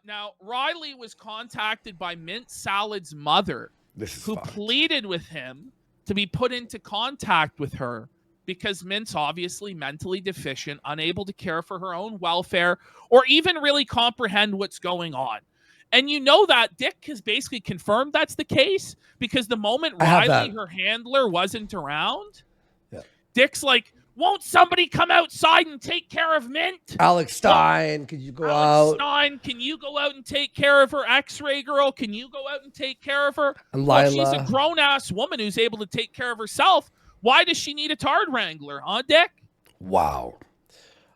Now, Riley was contacted by Mint Salad's mother, who pleaded with him to be put into contact with her because Mint's obviously mentally deficient, unable to care for her own welfare or even really comprehend what's going on. And you know that Dick has basically confirmed that's the case because the moment Riley, her handler, wasn't around, Dick's like, won't somebody come outside and take care of Mint? Alex Stein, can you go out? Alex Stein, can you go out and take care of her? X-ray girl, can you go out and take care of her? And well, Lila. She's a grown-ass woman who's able to take care of herself. Why does she need a tard wrangler, huh, Dick? Wow.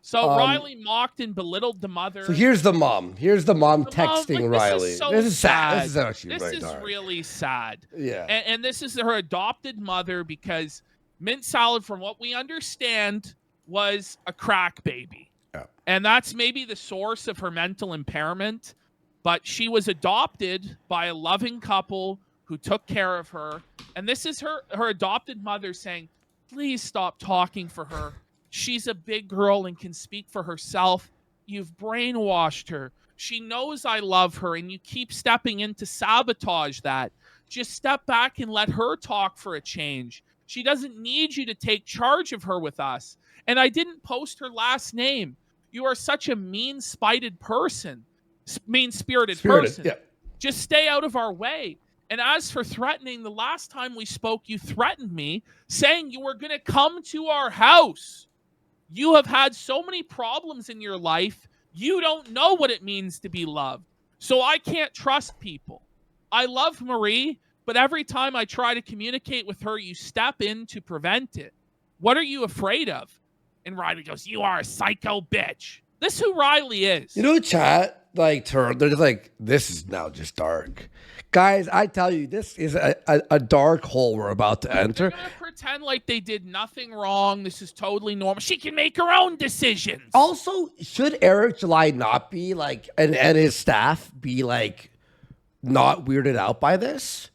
So Riley mocked and belittled the mother. So here's the mom. Here's the mom texting Riley. This is sad. This is really sad. Yeah. And this is her adopted mother because Mint Salad, from what we understand, was a crack baby. Yeah. And that's maybe the source of her mental impairment. But she was adopted by a loving couple who took care of her. And this is her adopted mother saying, please stop talking for her. She's a big girl and can speak for herself. You've brainwashed her. She knows I love her, and you keep stepping in to sabotage that. Just step back and let her talk for a change. She doesn't need you to take charge of her with us. And I didn't post her last name. You are such a mean-spirited person. Mean-spirited person. Yeah. Just stay out of our way. And as for threatening, the last time we spoke, you threatened me, saying you were going to come to our house. You have had so many problems in your life, you don't know what it means to be loved. So I can't trust people. I love Marie, but every time I try to communicate with her, you step in to prevent it. What are you afraid of? And Riley goes, you are a psycho bitch. This is who Riley is. You know, chat, they're just like, this is now just dark. Guys, I tell you, this is a dark hole we're about to enter. They're going to pretend like they did nothing wrong. This is totally normal. She can make her own decisions. Also, should Eric July not be like, and his staff be like, not weirded out by this?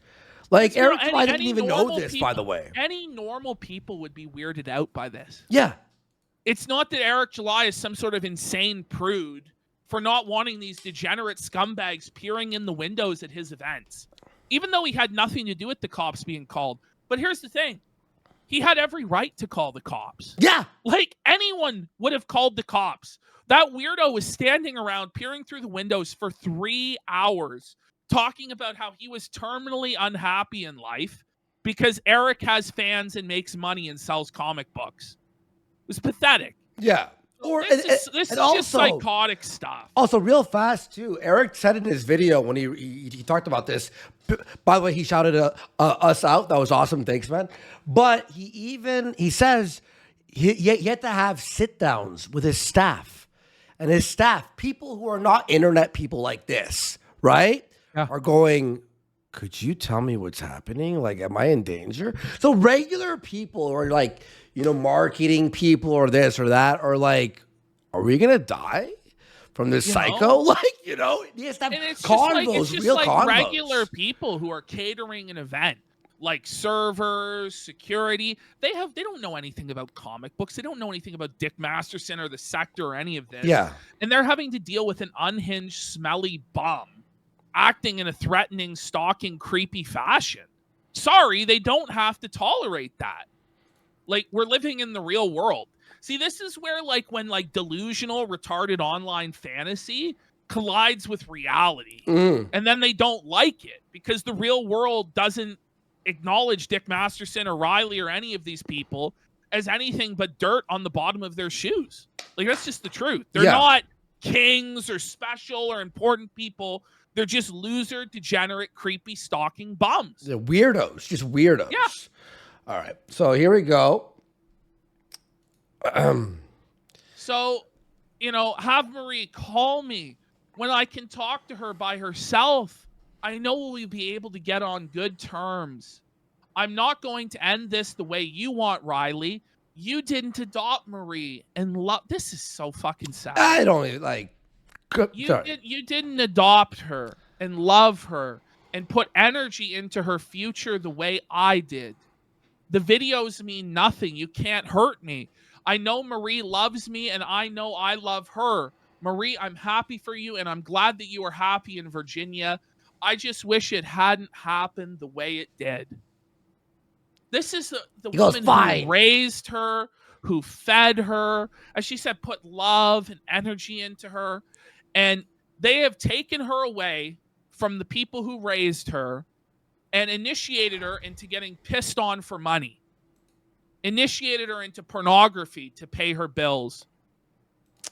Like, Eric July didn't even know this, by the way. Any normal people would be weirded out by this. Yeah. It's not that Eric July is some sort of insane prude for not wanting these degenerate scumbags peering in the windows at his events, even though he had nothing to do with the cops being called. But here's the thing. He had every right to call the cops. Yeah. Like, anyone would have called the cops. That weirdo was standing around peering through the windows for 3 hours talking about how he was terminally unhappy in life because Eric has fans and makes money and sells comic books. It was pathetic. Yeah. This is just psychotic stuff. Also, real fast, too, Eric said in his video when he talked about this, by the way, he shouted us out. That was awesome. Thanks, man. But he says he had to have sit-downs with his staff. And his staff, people who are not internet people like this, right, are going, could you tell me what's happening? Like, am I in danger? So regular people are like, you know, marketing people or this or that are like, are we going to die from this psycho? Like, you know, he has to have convos, it's just real like convos. Regular people who are catering an event, like servers, security. They don't know anything about comic books. They don't know anything about Dick Masterson or the Sector or any of this. Yeah. And they're having to deal with an unhinged, smelly bum acting in a threatening, stalking, creepy fashion. Sorry, they don't have to tolerate that. Like, we're living in the real world. See, this is where, like, when, like, delusional, retarded online fantasy collides with reality. And then they don't like it because the real world doesn't acknowledge Dick Masterson or Riley or any of these people as anything but dirt on the bottom of their shoes. Like, that's just the truth. They're not kings or special or important people. They're just loser, degenerate, creepy, stalking bums. They're weirdos. Just weirdos. Yeah. All right, so here we go. So, you know, have Marie call me when I can talk to her by herself. I know we'll be able to get on good terms. I'm not going to end this the way you want, Riley. You didn't adopt Marie and love. This is so fucking sad. I don't even like. You didn't adopt her and love her and put energy into her future the way I did. The videos mean nothing. You can't hurt me. I know Marie loves me and I know I love her. Marie, I'm happy for you, and I'm glad that you are happy in Virginia. I just wish it hadn't happened the way it did. This is the woman who raised her, who fed her, as she said, put love and energy into her. And they have taken her away from the people who raised her and initiated her into getting pissed on for money, initiated her into pornography to pay her bills.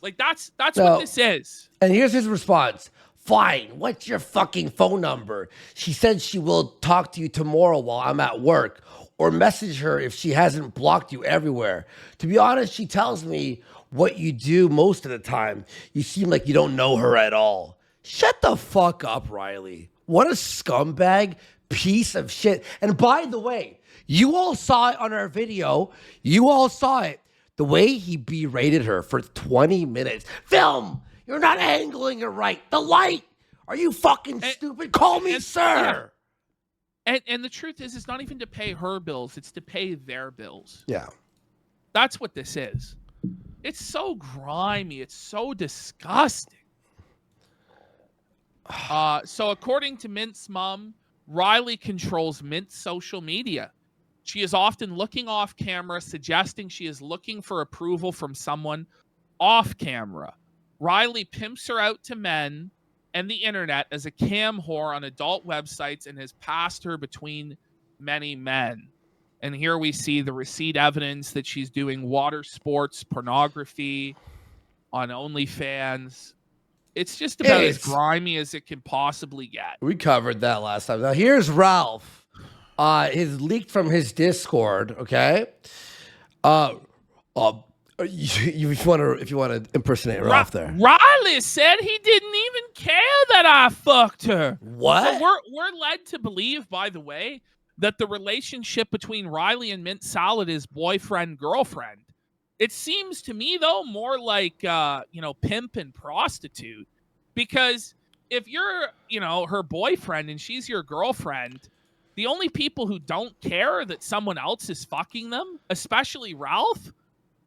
Like, that's what this is. And here's his response. Fine, what's your fucking phone number? She said she will talk to you tomorrow while I'm at work, or message her if she hasn't blocked you everywhere. To be honest, she tells me what you do most of the time. You seem like you don't know her at all. Shut the fuck up, Riley. What a scumbag piece of shit. And by the way, you all saw it on our video. You all saw it. The way he berated her for 20 minutes. Film! You're not angling it right. The light! Are you fucking stupid? Call me sir! Yeah. And the truth is, it's not even to pay her bills. It's to pay their bills. Yeah. That's what this is. It's so grimy. It's so disgusting. So according to Mint's mom, Riley controls Mint's social media. She is often looking off camera, suggesting she is looking for approval from someone off camera. Riley pimps her out to men and the internet as a cam whore on adult websites and has passed her between many men. And here we see the receipt evidence that she's doing water sports pornography on OnlyFans. It's just about as grimy as it can possibly get. We covered that last time. Now here's Ralph. His leaked from his Discord. Okay. If you want to impersonate Ralph there. Riley said he didn't even care that I fucked her. What? So we're led to believe, by the way, that the relationship between Riley and Mint Salad is boyfriend-girlfriend. It seems to me, though, more like, pimp and prostitute. Because if you're, her boyfriend and she's your girlfriend, the only people who don't care that someone else is fucking them, especially Ralph,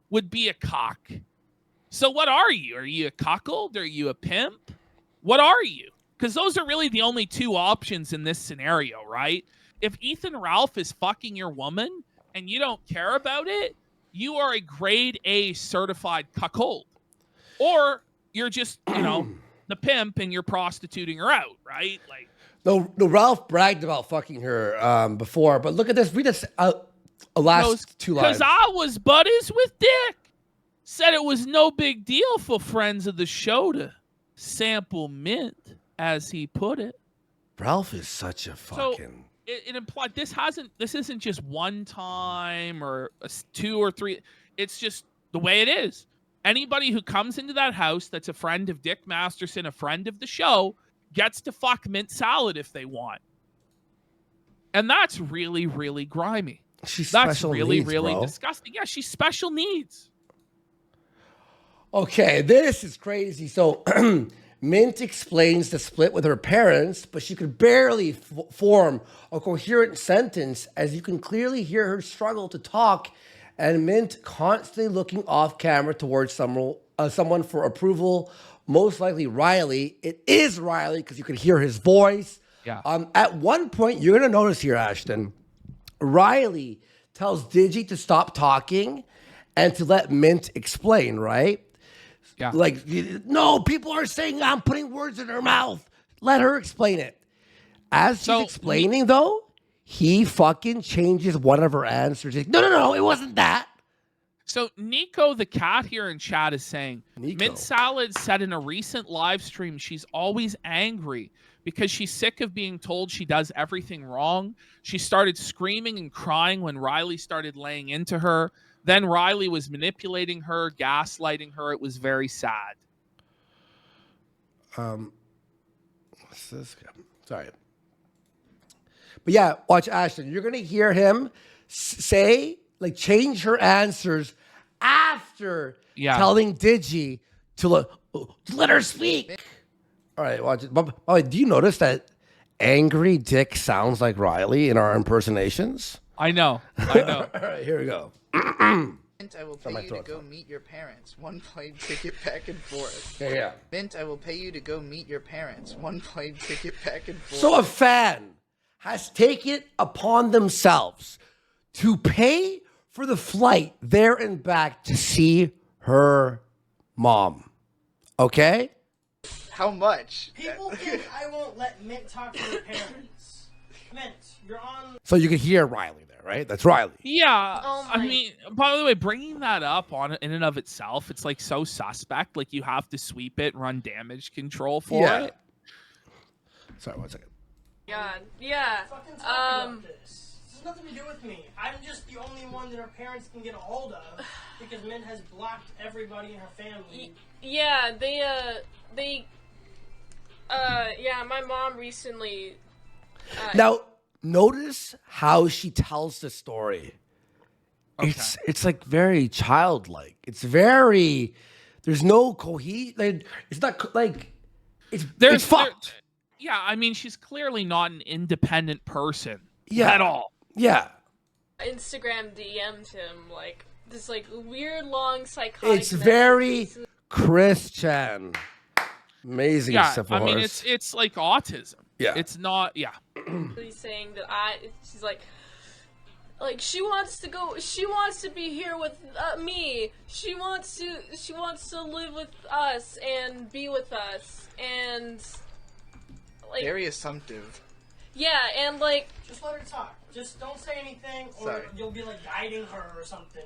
would be a cock. So what are you? Are you a cuckold? Are you a pimp? What are you? Because those are really the only two options in this scenario, right? If Ethan Ralph is fucking your woman and you don't care about it, you are a grade A certified cuckold. Or you're just, the pimp and you're prostituting her out, right? Like, No, Ralph bragged about fucking her before, but look at this. Read this last two lines. Because I was buddies with Dick. Said it was no big deal for friends of the show to sample Mint, as he put it. Ralph is such a fucking... So it implied this isn't just one time or two or three. It's just the way it is. Anybody who comes into that house that's a friend of Dick Masterson, a friend of the show, gets to fuck Mint Salad if they want. And that's really, really grimy. That's really, needs, really bro. disgusting. Yeah, she's special needs. Okay, this is crazy. So Mint explains the split with her parents, but she could barely form a coherent sentence, as you can clearly hear her struggle to talk, and Mint constantly looking off camera towards someone for approval. Most likely Riley. It is Riley because you can hear his voice. Yeah. At one point, you're going to notice here, Ashton, Riley tells Digi to stop talking and to let Mint explain, right? Yeah. Like, no, people are saying I'm putting words in her mouth. Let her explain it. As she's explaining, though, he fucking changes one of her answers. He's like, no, it wasn't that. So Nico the cat here in chat is saying, Mint Salad said in a recent live stream she's always angry because she's sick of being told she does everything wrong. She started screaming and crying when Riley started laying into her. Then Riley was manipulating her, gaslighting her. It was very sad. What's this? Sorry. But yeah, watch Ashton. You're going to hear him say, like, change her answers after telling Digi to let her speak. All right, watch it. But do you notice that Angry Dick sounds like Riley in our impersonations? I know. All right, here we go. Mint, I will pay you to go meet your parents. 1 plane ticket back and forth. Yeah. Mint, I will pay you to go meet your parents. 1 plane ticket back and forth. So a fan has taken it upon themselves to pay for the flight there and back to see her mom. Okay? How much? People think I won't let Mint talk to her parents. Mint, you're on. So you can hear Riley there, right? That's Riley. Yeah, Oh I my- mean, by the way, bringing that up in and of itself, it's like so suspect. Like you have to sweep it, run damage control for it. Sorry, 1 second. God, yeah. Fucking talk about this. This has nothing to do with me. I'm just the only one that her parents can get a hold of because Mint has blocked everybody in her family. Yeah, yeah, my mom recently. Now, notice how she tells the story. Okay. It's like very childlike. It's very. There's no it's not like it's fucked. Yeah, I mean, she's clearly not an independent person Yeah. at all. Yeah. Instagram DM'd him like this like weird long psychotic. It's very Christian. Amazing Yeah, stuff. I mean, it's like autism. Yeah. It's not. Yeah. He's saying that she's like she wants to go. She wants to be here with me. She wants to live with us and be with us and like Very assumptive. yeah and like Just let her talk. Just don't say anything, or Sorry. you'll be like guiding her or something.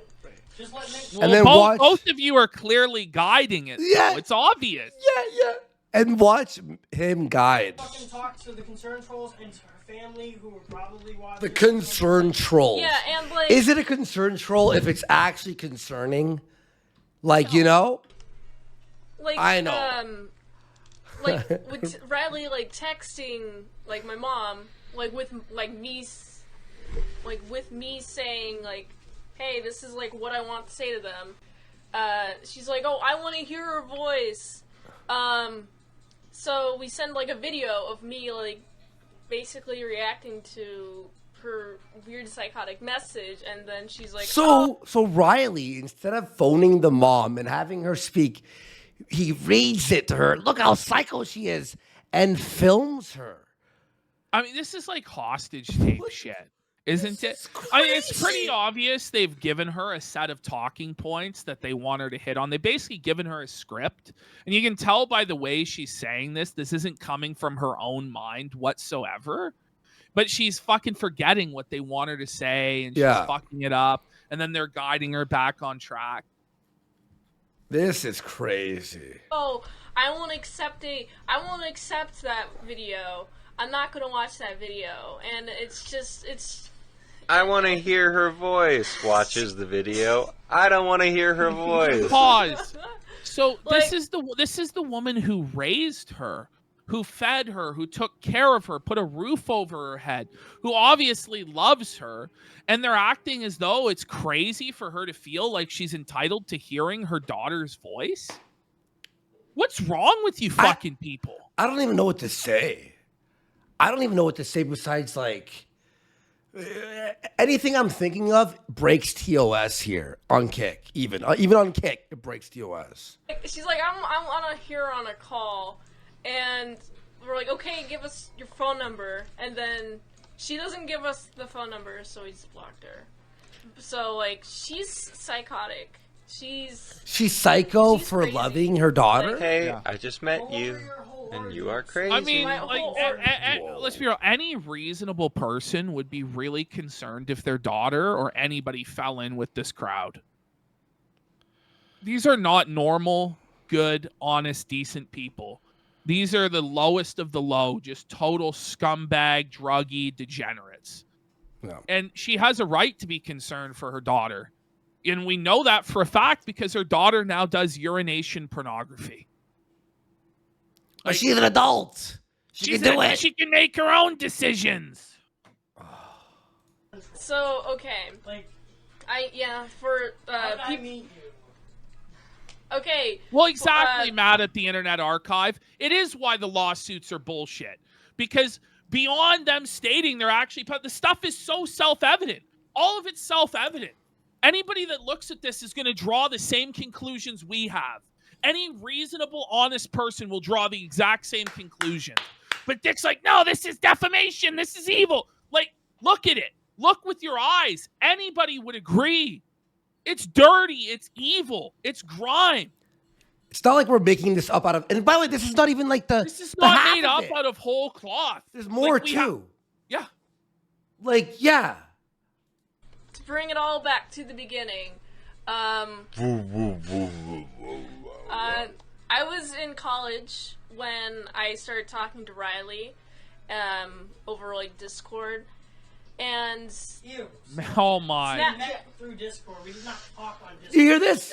Just let Mint. Well, And then both of you are clearly guiding it. Yeah. though. It's obvious. Yeah. And watch him guide. Fucking talk to the concern trolls and to her family who are probably watching. The concern trolls. yeah and like Is it a concern troll if it's actually concerning? Like, you know? like I know. like with Riley like texting like my mom like with me saying like, hey, this is like what I want to say to them. She's like, oh, I want to hear her voice. So we send like a video of me like basically reacting to her weird psychotic message, and then she's like, So Riley, instead of phoning the mom and having her speak, he reads it to her. Look how psycho she is, and films her. I mean, this is like hostage tape shit, isn't it? I mean, it's pretty obvious they've given her a set of talking points that they want her to hit on. They basically given her a script, and you can tell by the way she's saying this isn't coming from her own mind whatsoever. But she's fucking forgetting what they want her to say, and she's fucking it up, and then they're guiding her back on track. This is crazy. oh, I won't accept that video. I'm not gonna watch that video, and it's I want to hear her voice. Watches the video. I don't want to hear her voice. Pause. So Like- this is the woman who raised her, who fed her, who took care of her, put a roof over her head, who obviously loves her, and they're acting as though it's crazy for her to feel like she's entitled to hearing her daughter's voice. What's wrong with you fucking people? I don't even know what to say. I don't even know what to say besides like anything I'm thinking of breaks TOS here on Kick. Even on Kick, it breaks TOS. she's like, I want to hear her on a call, and we're like, okay, give us your phone number, and then she doesn't give us the phone number, so we just blocked her. So like, she's psychotic. She's psycho She's for crazy. loving her daughter. Hey, I just met you, and you are crazy. I mean, My like, whole let's be real. Any reasonable person would be really concerned if their daughter or anybody fell in with this crowd. These are not normal, good, honest, decent people. These are the lowest of the low, just total scumbag, druggy degenerates. No. And she has a right to be concerned for her daughter. And we know that for a fact because her daughter now does urination pornography. But she's an adult. She can do it. She can make her own decisions. so okay. Like, For how did I people. meet you? Okay. Well, exactly, Matt, at the Internet Archive. It is why the lawsuits are bullshit. Because beyond them stating they're actually... But the stuff is so self-evident. All of it's self-evident. Anybody that looks at this is going to draw the same conclusions we have. Any reasonable, honest person will draw the exact same conclusion. But Dick's like, no, this is defamation. This is evil. Like, look at it. Look with your eyes. Anybody would agree. It's dirty. It's evil. It's grime. It's not like we're making this up out of. And by the way, this is not even like the. This is the not half made of up it. out of whole cloth. There's more Like, too. Yeah. Like, yeah. To bring it all back to the beginning, I was in college when I started talking to Riley over like Discord, and Ew. Oh my. Snap- We met through Discord. We did not talk on Discord. Do you hear this?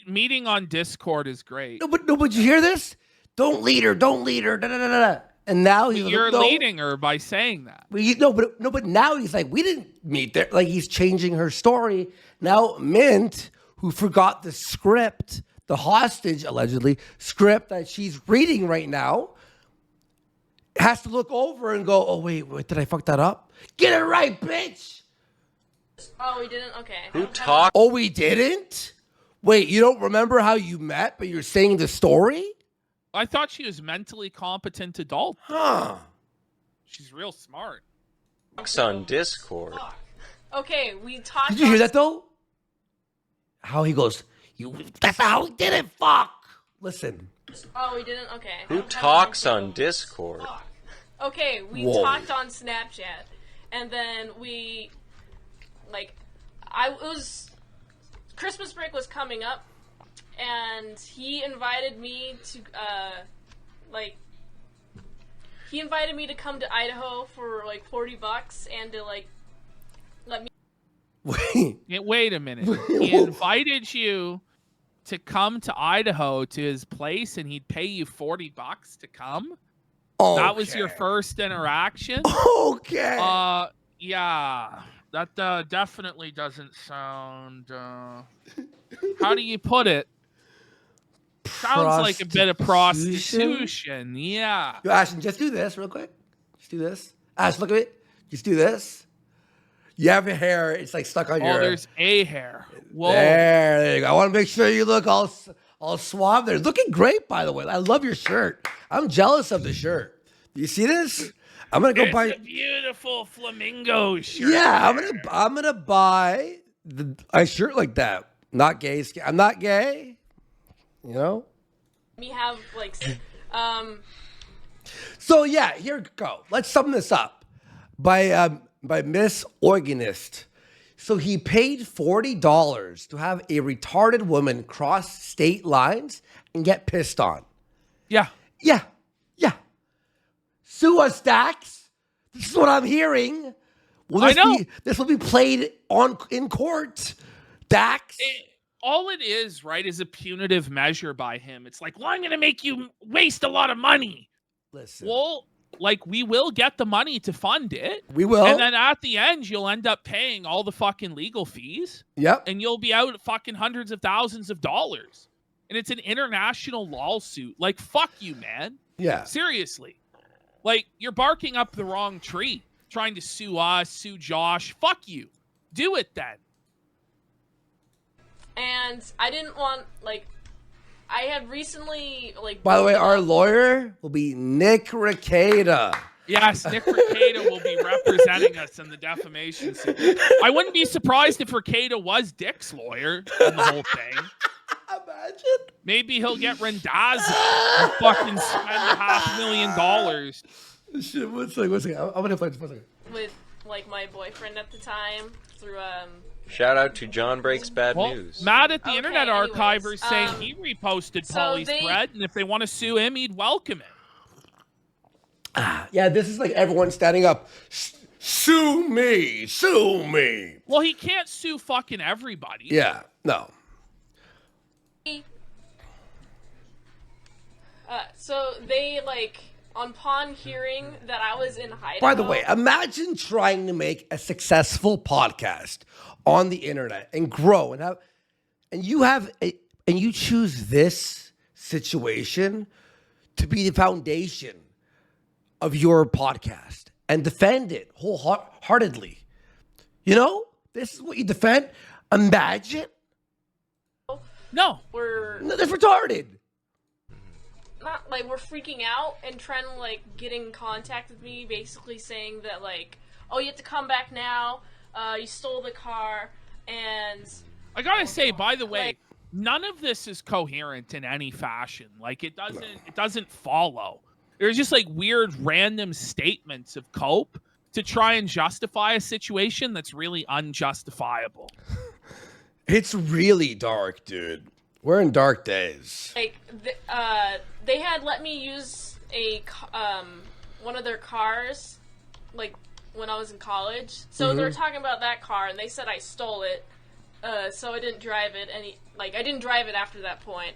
Meeting on Discord is great. No, but you hear this? Don't lead her. Don't lead her. Da, da, da, da, da. And now he's You're no. leading her by saying that. But now he's like, we didn't meet there. Like, he's changing her story. Now Mint, who forgot the script, the hostage, allegedly, script that she's reading right now, has to look over and go, oh, wait, did I fuck that up? Get it right, bitch. oh, we didn't. Okay. Who talked? Oh, we didn't? Wait, you don't remember how you met, but you're saying the story? I thought she was mentally competent adult. Huh. She's real smart. Talks on Discord. Okay, we talked. Did you hear that, though? How he goes, that's how he did it, fuck. Listen. Oh, we didn't. Okay. Who talks on Discord? Okay, we Whoa. talked on Snapchat, and then we, like, it was Christmas break was coming up, and he invited me to, he invited me to come to Idaho for like $40 and to like let me. Wait. Wait a minute. He invited you to come to Idaho to his place, and he'd pay you $40 to come. That was your first interaction. Okay. Yeah, that definitely doesn't sound. How do you put it? Sounds like a bit of prostitution. Yeah. Yo, Ashton, just do this real quick. Just do this. Ash, look at it. Just do this. You have your hair. It's like stuck on your. Oh, there's a hair. Whoa. There you go. I want to make sure you look all suave there. Looking great, by the way. I love your shirt. I'm jealous of the shirt. Do you see this? I'm gonna go It's buy a beautiful flamingo shirt. Yeah, I'm gonna buy a shirt like that. Not gay. I'm not gay. You know. We have like, So yeah, here we go. Let's sum this up by Miss Organist. So he paid $40 to have a retarded woman cross state lines and get pissed on. Yeah. Yeah. Sue us, Dax. This is what I'm hearing. I know. This will be played in court, Dax. All it is, right, is a punitive measure by him. It's like, well, I'm going to make you waste a lot of money. Listen. Well, like, we will get the money to fund it. We will. And then at the end, you'll end up paying all the fucking legal fees. Yep. And you'll be out fucking hundreds of thousands of dollars. And it's an international lawsuit. Like, fuck you, man. Yeah. Seriously. Like, you're barking up the wrong tree. Trying to sue us, sue Josh. Fuck you. Do it then. and I didn't want like. I had recently like. By the way, our lawyer will be Nick Rekieta. Yes, Nick Rekieta will be representing us in the defamation suit. I wouldn't be surprised if Rekieta was Dick's lawyer in the whole thing. Imagine. Maybe he'll get Rendazzo and fucking spend $500,000. Shit, one second. I'm gonna play this for a second. With like my boyfriend at the time through Shout out to John Breaks Bad Well, News. Matt at the Okay, Internet anyways, Archiver saying he reposted so Paulie's they- thread, and if they want to sue him, he'd welcome it. Yeah, this is like everyone standing up. Sue me. Well, he can't sue fucking everybody. Yeah, no. so they like upon hearing that I was in Idaho. By the way, imagine trying to make a successful podcast on the internet and grow and you choose this situation to be the foundation of your podcast and defend it wholeheartedly. You know, this is what you defend. Imagine. No. We're No, that's retarded. not like we're freaking out and trying to like get in contact with me, basically saying that like, oh, you have to come back now. You stole the car, and I gotta say, by the way, none of this is coherent in any fashion. Like it doesn't follow. There's just like weird random statements of cope to try and justify a situation that's really unjustifiable. It's really dark, dude. We're in dark days. like they had let me use one of their cars, like when I was in college. So they were talking about that car, and they said I stole it. So I didn't drive it, and I didn't drive it after that point.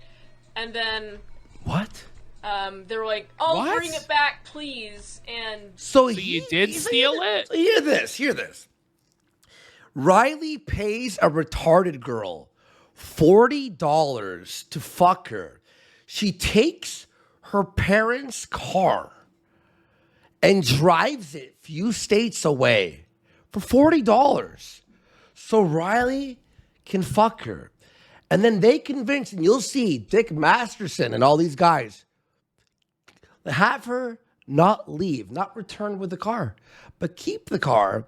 And then What? they were like, "Oh, What? bring it back, please." And So you did steal it? Hear this. Riley pays a retarded girl $40 to fuck her. She takes her parents' car and drives it few states away for $40. So Riley can fuck her. And then they convince, and you'll see Dick Masterson and all these guys, have her not leave, not return with the car, but keep the car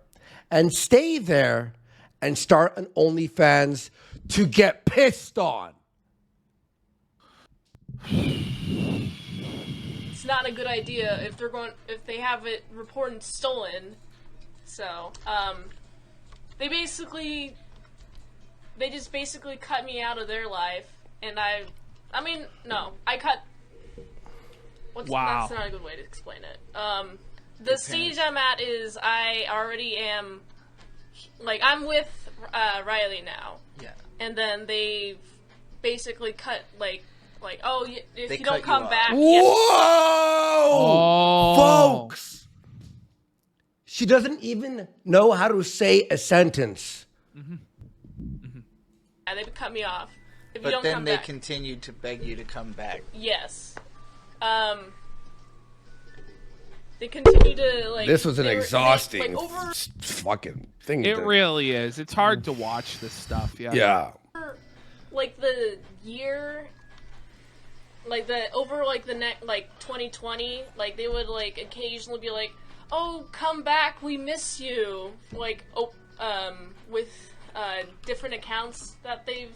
and stay there and start an OnlyFans to get pissed on. it's not a good idea if they have it reported stolen. So they just basically cut me out of their life, and I cut. Wow. That's not a good way to explain it. The stage I'm at is I already am, like, I'm with Riley now. Yeah. And then they basically cut, oh, if They you cut don't you come off. back, Whoa! Oh. Folks! She doesn't even know how to say a sentence. yeah, they cut me off. If you But don't then come they back. continued to beg you to come back. Yes. They continue to, like... This was an they were- exhausting Like, over... fucking thing. It really is. It's hard to watch this stuff. Yeah. Yeah. like the year, like the over like the next 2020, like they would like occasionally be like, "Oh, come back, we miss you." Like with different accounts that they've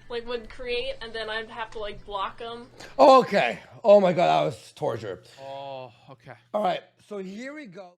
like would create, and then I'd have to like block them. Okay. Oh my God, that was torture. Oh, okay. All right. So here we go.